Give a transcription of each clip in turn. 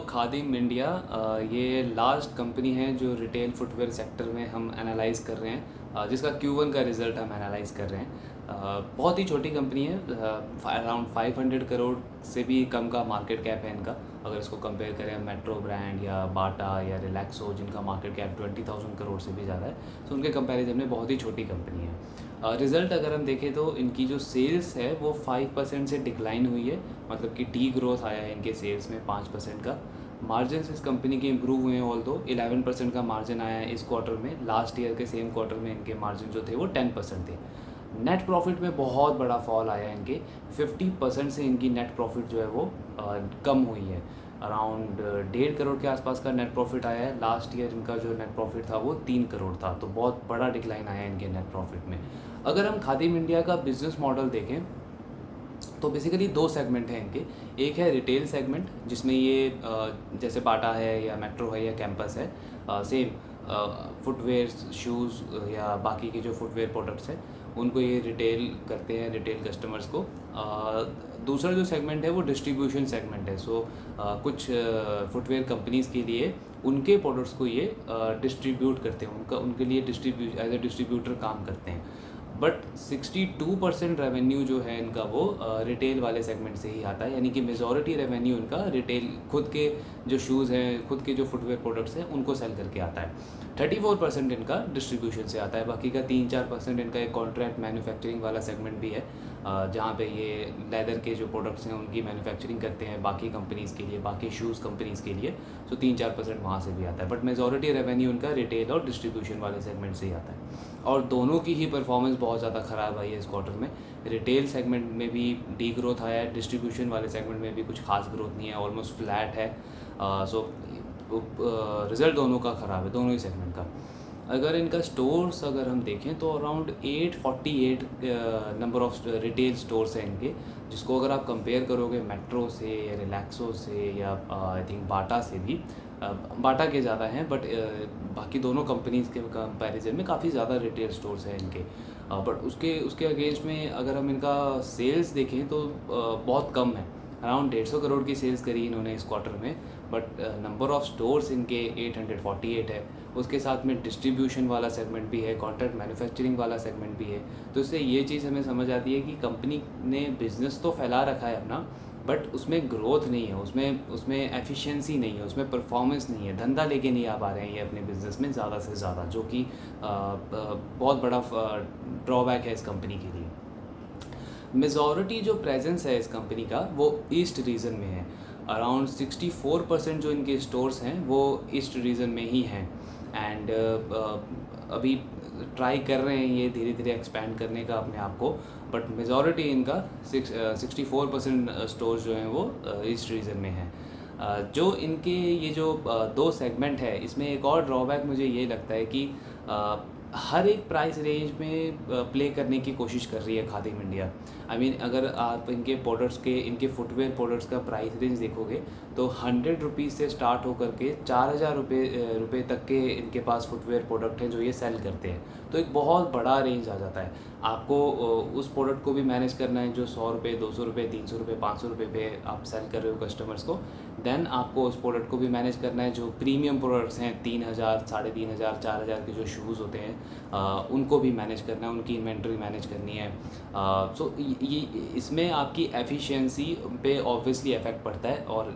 खादिम India ये last company है जो रिटेल फुटवेयर सेक्टर में हम एनालाइज कर रहे हैं, जिसका Q1 का रिज़ल्ट हम एनालाइज कर रहे हैं। बहुत ही छोटी कंपनी है, अराउंड 500 करोड़ से भी कम का मार्केट कैप है इनका। अगर इसको कंपेयर करें मेट्रो ब्रांड या बाटा या रिलैक्सो, जिनका मार्केट कैप 20,000 करोड़ से भी ज़्यादा है, तो उनके कंपैरिजन में बहुत ही छोटी कंपनी है। रिज़ल्ट अगर हम देखें तो इनकी जो सेल्स है वो 5% से डिक्लाइन हुई है, मतलब कि डी ग्रोथ आया है इनके सेल्स में 5% का। मार्जिन इस कंपनी के इम्प्रूव हुए हैं, ऑल दो 11% का मार्जिन आया है इस क्वार्टर में। लास्ट ईयर के सेम क्वार्टर में इनके मार्जिन जो थे वो 10% थे। नेट प्रॉफिट में बहुत बड़ा फॉल आया है इनके, 50% से इनकी नेट प्रॉफिट जो है वो कम हुई है। अराउंड 1.5 करोड़ के आसपास का नेट प्रॉफिट आया है। लास्ट ईयर इनका जो नेट प्रॉफिट था वो 3 करोड़ था, तो बहुत बड़ा डिक्लाइन आया है इनके नेट प्रॉफिट में। अगर हम खादिम इंडिया का बिजनेस मॉडल देखें तो बेसिकली दो सेगमेंट हैं इनके। एक है रिटेल सेगमेंट, जिसमें ये जैसे बाटा है या मेट्रो है या कैंपस है, सेम फुटवेयर, शूज़ या बाकी के जो फुटवेयर प्रोडक्ट्स हैं उनको ये रिटेल करते हैं, रिटेल कस्टमर्स को। दूसरा जो सेगमेंट है वो डिस्ट्रीब्यूशन सेगमेंट है। कुछ फुटवेयर कंपनीज़ के लिए उनके प्रोडक्ट्स को ये डिस्ट्रीब्यूट करते हैं, उनके लिए एज ए डिस्ट्रीब्यूटर काम करते हैं। बट 62% रेवेन्यू जो है इनका वो रिटेल वाले सेगमेंट से ही आता है, यानी कि मेजॉरिटी रेवेन्यू इनका रिटेल, खुद के जो शूज़ हैं, खुद के जो फुटवेयर प्रोडक्ट्स हैं उनको सेल करके आता है। 34% इनका डिस्ट्रीब्यूशन से आता है। बाकी का 3-4% इनका एक कॉन्ट्रैक्ट मैन्युफैक्चरिंग वाला सेगमेंट भी है, जहाँ पे ये लेदर के जो प्रोडक्ट्स हैं उनकी मैन्युफैक्चरिंग करते हैं बाकी कंपनीज़ के लिए, बाकी शूज़ कंपनीज़ के लिए। 3-4% वहाँ से भी आता है, बट मेजॉरिटी रेवेन्यू इनका रिटेल और डिस्ट्रीब्यूशन वाले सेगमेंट से ही आता है। और दोनों की ही परफॉर्मेंस बहुत ज़्यादा ख़राब आई है इस क्वार्टर में। रिटेल सेगमेंट में भी डी ग्रोथ आया है, डिस्ट्रीब्यूशन वाले सेगमेंट में भी कुछ खास ग्रोथ नहीं है, ऑलमोस्ट फ्लैट है। रिज़ल्ट दोनों का ख़राब है, दोनों ही सेगमेंट का। अगर इनका स्टोर्स अगर हम देखें तो around 848 number of retail stores हैं इनके, जिसको अगर आप कंपेयर करोगे मेट्रो से या रिलैक्सो से या आई थिंक बाटा से भी, बाटा के ज़्यादा हैं, बट बाकी दोनों कंपनीज़ के कंपैरिजन में काफ़ी ज़्यादा रिटेल स्टोर्स हैं इनके। बट उसके उसके अगेंस्ट में अगर हम इनका सेल्स देखें तो बहुत कम है। अराउंड 150 करोड़ की सेल्स करी इन्होंने इस क्वार्टर में, बट नंबर ऑफ़ स्टोर्स इनके 848 है। उसके साथ में डिस्ट्रीब्यूशन वाला सेगमेंट भी है, कॉन्ट्रैक्ट मैन्युफैक्चरिंग वाला सेगमेंट भी है। तो इससे ये चीज़ हमें समझ आती है कि कंपनी ने बिज़नेस तो फैला रखा है अपना, बट उसमें ग्रोथ नहीं है, उसमें एफिशिएंसी नहीं है, उसमें परफॉर्मेंस नहीं है, धंधा लेके नहीं आ पा रहे हैं ये अपने बिज़नेस में ज़्यादा से ज़्यादा, जो कि बहुत बड़ा ड्रॉबैक है इस कंपनी के लिए। मेजॉरिटी जो प्रेजेंस है इस कंपनी का वो ईस्ट रीजन में है। अराउंड 64% जो इनके स्टोर्स हैं वो ईस्ट रीजन में ही हैं। एंड अभी ट्राई कर रहे हैं ये धीरे धीरे एक्सपैंड करने का अपने आप को, बट मेजॉरिटी इनका 64% स्टोर्स जो हैं वो ईस्ट रीजन में हैं। जो इनके ये जो दो सेगमेंट है, इसमें एक और ड्रॉबैक मुझे ये लगता है कि हर एक प्राइस रेंज में प्ले करने की कोशिश कर रही है खादिम इंडिया। आई मीन अगर आप इनके प्रोडक्ट्स के, इनके फुटवेयर प्रोडक्ट्स का प्राइस रेंज देखोगे तो 100 रुपीज़ से स्टार्ट होकर के 4,000 रुपये तक के इनके पास फुटवेयर प्रोडक्ट हैं जो ये सेल करते हैं। तो एक बहुत बड़ा रेंज आ जाता है। आपको उस प्रोडक्ट को भी मैनेज करना है जो 100 रुपये, 200 रुपये, 300 रुपये, 500 रुपये पे आप सेल कर रहे हो कस्टमर्स को। देन आपको उस प्रोडक्ट को भी मैनेज करना है जो प्रीमियम प्रोडक्ट्स हैं, 3,000, 3,500, 4,000 के जो शूज़ होते हैं, उनको भी मैनेज करना है, उनकी इन्वेंट्री मैनेज करनी है। सो ये इसमें आपकी एफिशिएंसी पे ऑब्वियसली इफ़ेक्ट पड़ता है। और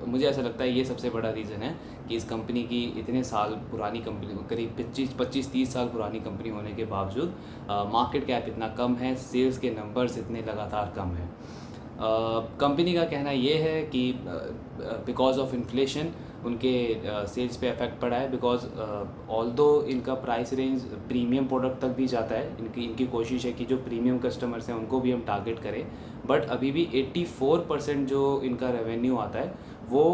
मुझे ऐसा लगता है ये सबसे बड़ा रीज़न है कि इस कंपनी की इतने साल पुरानी कंपनी, करीब 25-30 साल पुरानी कंपनी होने के बावजूद मार्केट कैप इतना कम है, सेल्स के नंबर्स इतने लगातार कम हैं। कंपनी का कहना ये है कि बिकॉज ऑफ इन्फ्लेशन उनके सेल्स पे इफेक्ट पड़ा है, बिकॉज ऑल्दो इनका प्राइस रेंज प्रीमियम प्रोडक्ट तक भी जाता है। इनकी कोशिश है कि जो प्रीमियम कस्टमर्स हैं उनको भी हम टारगेट करें, बट अभी भी 84% जो इनका रेवेन्यू आता है वो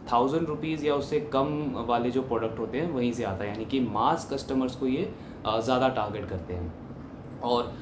1,000 रुपीज़ या उससे कम वाले जो प्रोडक्ट होते हैं वहीं से आता है, यानी कि मास कस्टमर्स को ये ज़्यादा टारगेट करते हैं। और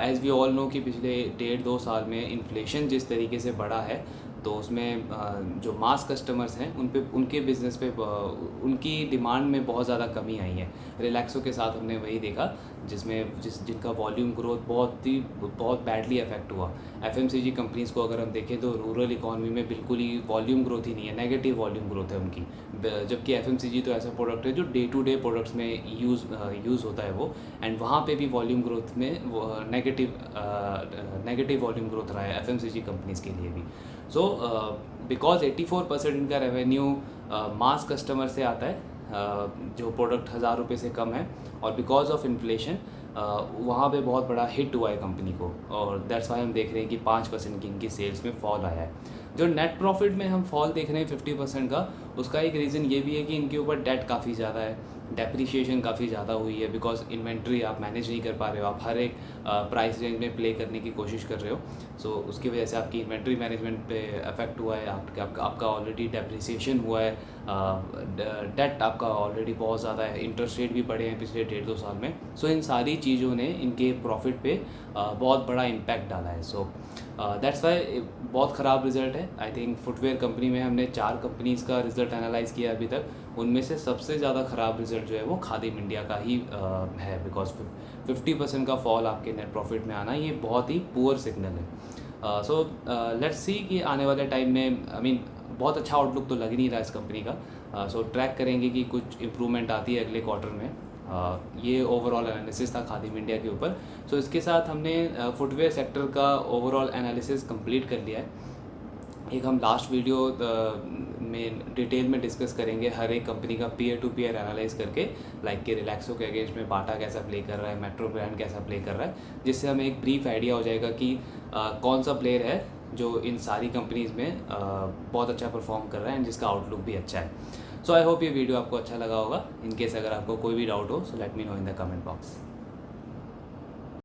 एज़ वी ऑल नो कि पिछले 1.5-2 साल में इन्फ्लेशन जिस तरीके से बढ़ा है, तो उसमें जो मास कस्टमर्स हैं उन पे उनके बिज़नेस पे उनकी डिमांड में बहुत ज़्यादा कमी आई है। रिलैक्सो के साथ हमने वही देखा, जिनका वॉल्यूम ग्रोथ बहुत बैडली अफेक्ट हुआ। एफएमसीजी कंपनीज़ को अगर हम देखें तो रूरल इकॉनमी में बिल्कुल ही वॉल्यूम ग्रोथ ही नहीं है, नेगेटिव वॉल्यूम ग्रोथ है उनकी। जबकि एफएमसीजी तो ऐसा प्रोडक्ट है जो डे टू डे प्रोडक्ट्स में यूज़ होता है वो, एंड वहाँ पे भी वॉल्यूम ग्रोथ में नेगेटिव वॉल्यूम ग्रोथ रहा है एफएमसीजी कंपनीज़ के लिए भी। सो बिकॉज 84% इनका रेवेन्यू मास कस्टमर से आता है, जो प्रोडक्ट 1000 रुपये से कम है, और बिकॉज ऑफ इन्फ्लेशन वहाँ पे बहुत बड़ा हिट हुआ है कंपनी को, और दैट्स वाई हम देख रहे हैं कि 5% की इनकी सेल्स में फॉल आया है। जो नेट प्रॉफिट में हम फॉल देख रहे हैं 50% का, उसका एक रीज़न ये भी है कि इनके ऊपर डेट काफ़ी ज़्यादा है, डेप्रिशिएशन काफ़ी ज़्यादा हुई है, बिकॉज इन्वेंट्री आप मैनेज नहीं कर पा रहे हो, आप हर एक प्राइस रेंज में प्ले करने की कोशिश कर रहे हो। सो उसकी वजह से आपकी इन्वेंट्री मैनेजमेंट पे अफेक्ट हुआ है, आपका ऑलरेडी डेप्रिसिएशन हुआ है, डेट आपका ऑलरेडी बहुत ज़्यादा है, इंटरेस्ट रेट भी बढ़े हैं पिछले 1.5-2 साल में। सो इन सारी चीज़ों ने इनके प्रॉफिट पे बहुत बड़ा इम्पैक्ट डाला है। सो दैट्स वाई बहुत ख़राब रिज़ल्ट है। आई थिंक फुटवेयर कंपनी में हमने 4 कंपनीज़ का रिज़ल्ट एनालाइज़ किया अभी तक, उनमें से सबसे ज़्यादा ख़राब रिज़ल्ट जो है वो खादिम इंडिया का ही है, बिकॉज 50% का फॉल आपके नेट प्रॉफिट में आना, ये बहुत ही पुअर सिग्नल है। सो लेट्स सी कि आने वाले टाइम में बहुत अच्छा आउटलुक तो लग ही नहीं रहा इस कंपनी का। सो ट्रैक करेंगे कि कुछ इम्प्रूवमेंट आती है अगले क्वार्टर में। ये ओवरऑल एनालिसिस था खादिम इंडिया के ऊपर। सो इसके साथ हमने फुटवेयर सेक्टर का ओवरऑल एनालिसिस कंप्लीट कर लिया है। एक हम लास्ट वीडियो में डिटेल में डिस्कस करेंगे हर एक कंपनी का पीयर टू पीयर एनालाइज करके, लाइक कि रिलैक्सो के अगेंस्ट में बाटा कैसा प्ले कर रहा है, मेट्रो ब्रांड कैसा प्ले कर रहा है, जिससे हमें एक ब्रीफ आइडिया हो जाएगा कि कौन सा प्लेयर है जो इन सारी कंपनीज़ में बहुत अच्छा परफॉर्म कर रहा है एंड जिसका आउटलुक भी अच्छा है। सो आई होप ये वीडियो आपको अच्छा लगा होगा। इन केस अगर आपको कोई भी डाउट हो, so let me know in the comment box.